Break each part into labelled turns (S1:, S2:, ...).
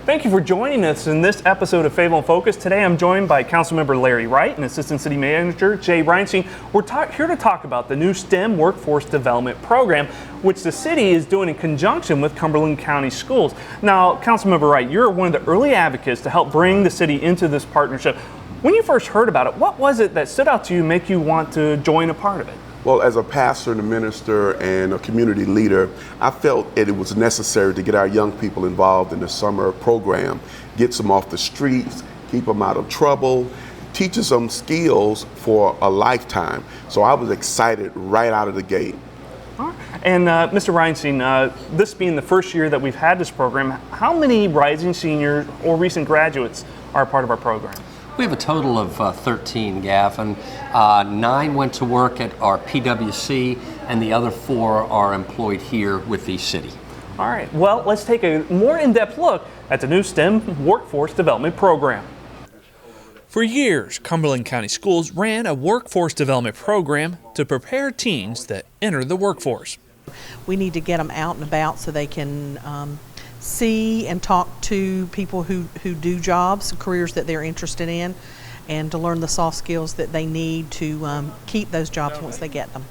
S1: Thank you for joining us in this episode of Fayetteville in Focus. Today I'm joined by Councilmember Larry Wright and Assistant City Manager Jay Reinstein. We're here to talk about the new STEM Workforce Development Program, which the city is doing in conjunction with Cumberland County Schools. Now, Councilmember Wright, you're one of the early advocates to help bring the city into this partnership. When you first heard about it, what was it that stood out to you, make you want to join a part of it?
S2: Well, as a pastor and a minister and a community leader, I felt that it was necessary to get our young people involved in the summer program, get them off the streets, keep them out of trouble, teach them skills for a lifetime. So I was excited right out of the gate.
S1: And Mr. Reinstein, this being the first year that we've had this program, how many rising seniors or recent graduates are part of our program?
S3: We have a total of 13, Gav, and 9 went to work at our PWC, and the other 4 are employed here with the city.
S1: All right, well, let's take a more in-depth look at the new STEM Workforce Development Program. For years, Cumberland County Schools ran a workforce development program to prepare teens that enter the workforce.
S4: We need to get them out and about so they can see and talk to people who do jobs, careers that they're interested in, and to learn the soft skills that they need to keep those jobs once they get them.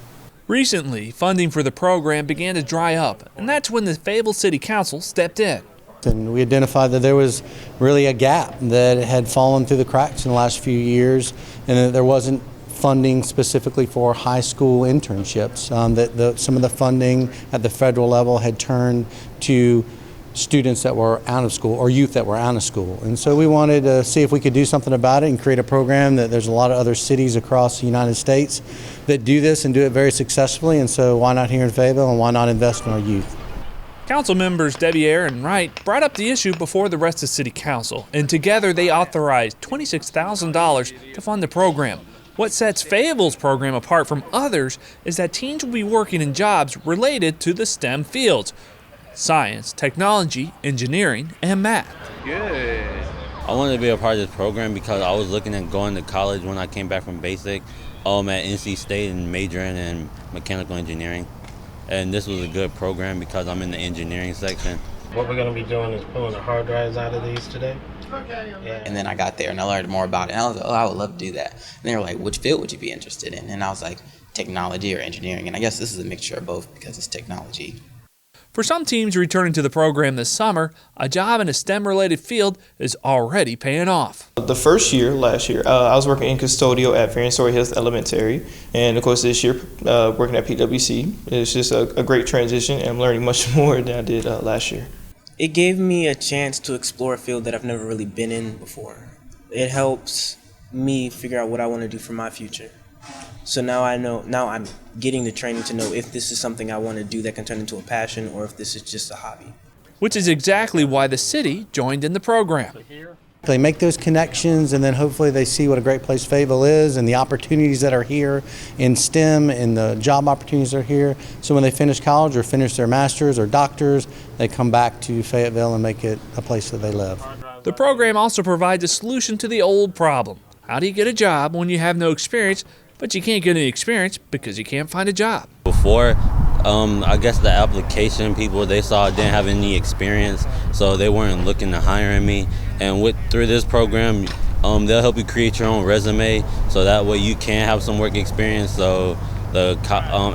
S1: Recently, funding for the program began to dry up, and that's when the Fayetteville City Council stepped in.
S5: And we identified that there was really a gap that had fallen through the cracks in the last few years, and that there wasn't funding specifically for high school internships. That some of the funding at the federal level had turned to students that were out of school or youth that were out of school. And so we wanted to see if we could do something about it and create a program that there's a lot of other cities across the United States that do this and do it very successfully. And so why not here in Fayetteville, and why not invest in our youth?
S1: Council members Debbie Ayer and Wright brought up the issue before the rest of City Council, and together they authorized $26,000 to fund the program. What sets Fayetteville's program apart from others is that teens will be working in jobs related to the STEM fields: science, technology, engineering, and math.
S6: Good. I wanted to be a part of this program because I was looking at going to college when I came back from basic. I'm at NC State and majoring in mechanical engineering. And this was a good program because I'm in the engineering section.
S7: What we're going to be doing is pulling the hard drives out of these today. Yeah.
S8: And then I got there and I learned more about it. And I was like, oh, I would love to do that. And they were like, which field would you be interested in? And I was like, technology or engineering. And I guess this is a mixture of both because it's technology.
S1: For some teams returning to the program this summer, a job in a STEM-related field is already paying off.
S9: The first year, last year, I was working in custodial at Varian Story Hills Elementary. And of course this year, working at PWC. It's just a great transition, and I'm learning much more than I did last year.
S10: It gave me a chance to explore a field that I've never really been in before. It helps me figure out what I want to do for my future. So now I'm getting the training to know if this is something I want to do that can turn into a passion, or if this is just a hobby.
S1: Which is exactly why the city joined in the program.
S5: They make those connections, and then hopefully they see what a great place Fayetteville is and the opportunities that are here in STEM and the job opportunities that are here. So when they finish college or finish their master's or doctors, they come back to Fayetteville and make it a place that they live.
S1: The program also provides a solution to the old problem. How do you get a job when you have no experience, but you can't get any experience because you can't find a job?
S6: Before, I guess the application people, they saw I didn't have any experience, so they weren't looking to hire me. And through this program, they'll help you create your own resume, so that way you can have some work experience. So the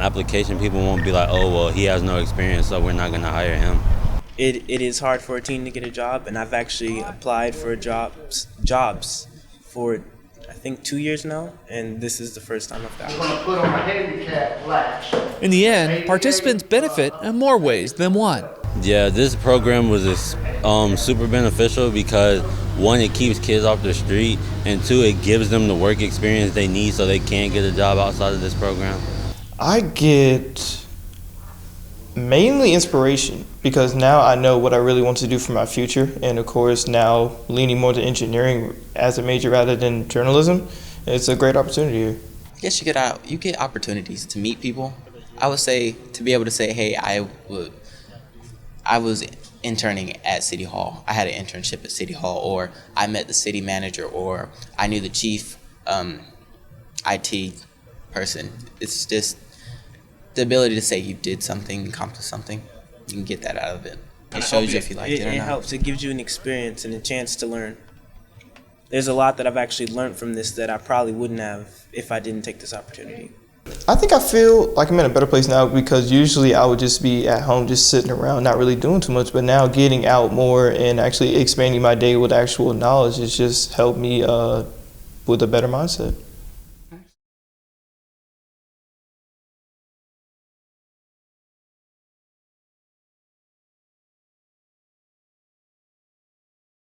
S6: application people won't be like, oh, well, he has no experience, so we're not going to hire him.
S10: It is hard for a teen to get a job, and I've actually applied for jobs for I think 2 years now, and this is the first time I've gotten it.
S1: In the end, participants benefit in more ways than one.
S6: Yeah, this program was super beneficial because, one, it keeps kids off the street, and 2, it gives them the work experience they need so they can get a job outside of this program.
S9: I get mainly inspiration because now I know what I really want to do for my future, and of course now leaning more to engineering as a major rather than journalism, it's a great opportunity here.
S8: I guess you get opportunities to meet people. I would say to be able to say, hey, I was interning at City Hall. I had an internship at City Hall, or I met the city manager, or I knew the chief IT person. It's just the ability to say you did something, accomplish something. You can get that out of it. It shows you if you like it or
S10: It
S8: not.
S10: helps. It gives you an experience and a chance to learn. There's a lot that I've actually learned from this that I probably wouldn't have if I didn't take this opportunity.
S9: I think I feel like I'm in a better place now because usually I would just be at home just sitting around not really doing too much, but now getting out more and actually expanding my day with actual knowledge has just helped me with a better mindset.